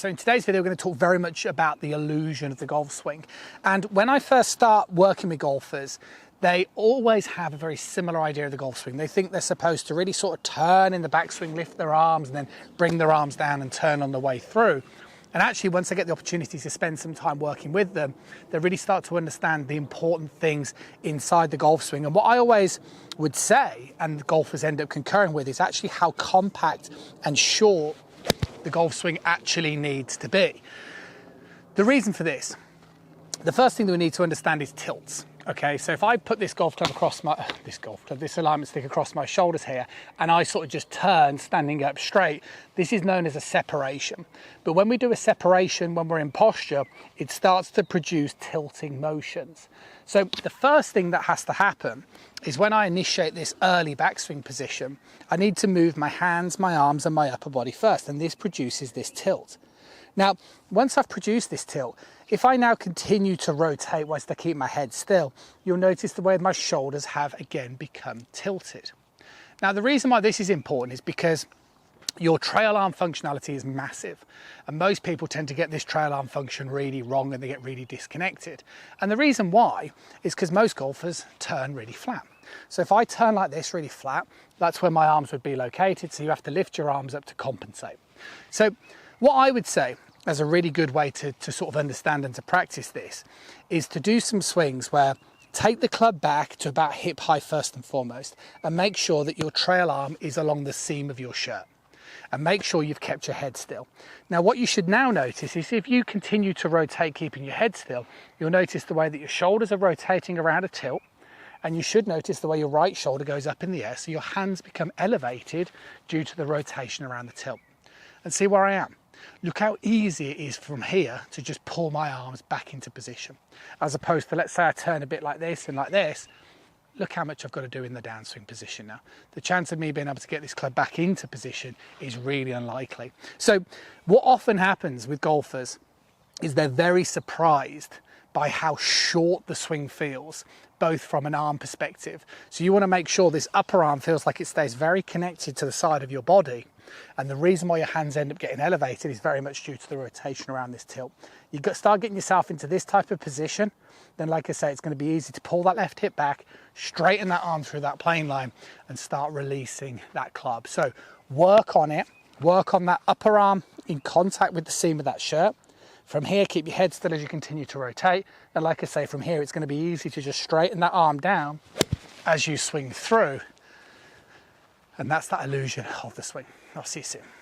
So in today's video, we're going to talk very much about the illusion of the golf swing. And when I first start working with golfers, they always have a very similar idea of the golf swing. They think they're supposed to really sort of turn in the backswing, lift their arms, and then bring their arms down and turn on the way through. And actually, once I get the opportunity to spend some time working with them, they really start to understand the important things inside the golf swing. And what I always would say, and the golfers end up concurring with, is actually how compact and short the golf swing actually needs to be. The reason for this, the first thing that we need to understand is tilts. Okay, so if I put this golf club across this alignment stick across my shoulders here, and I sort of just turn standing up straight, this is known as a separation. But when we do a separation, when we're in posture, it starts to produce tilting motions. So the first thing that has to happen is when I initiate this early backswing position, I need to move my hands, my arms, and my upper body first, and this produces this tilt. Now, once I've produced this tilt, if I now continue to rotate whilst I keep my head still, you'll notice the way my shoulders have again become tilted. Now, the reason why this is important is because your trail arm functionality is massive, and most people tend to get this trail arm function really wrong and they get really disconnected. And the reason why is because most golfers turn really flat. So if I turn like this really flat, that's where my arms would be located, so you have to lift your arms up to compensate. So what I would say as a really good way to sort of understand and to practice this is to do some swings where take the club back to about hip high first and foremost, and make sure that your trail arm is along the seam of your shirt, and make sure you've kept your head still. Now what you should now notice is if you continue to rotate keeping your head still, you'll notice the way that your shoulders are rotating around a tilt, and you should notice the way your right shoulder goes up in the air, so your hands become elevated due to the rotation around the tilt. And see where I am. Look how easy it is from here to just pull my arms back into position, as opposed to, let's say I turn a bit like this and like this. Look how much I've got to do in the downswing position now. The chance of me being able to get this club back into position is really unlikely. So what often happens with golfers is they're very surprised by how short the swing feels, both from an arm perspective. So you want to make sure this upper arm feels like it stays very connected to the side of your body. And the reason why your hands end up getting elevated is very much due to the rotation around this tilt. You start getting yourself into this type of position, then like I say, it's going to be easy to pull that left hip back, straighten that arm through that plane line, and start releasing that club. So work on it, work on that upper arm in contact with the seam of that shirt. From here, keep your head still as you continue to rotate. And like I say, from here, it's going to be easy to just straighten that arm down as you swing through. And that's that illusion of the swing. I'll see you soon.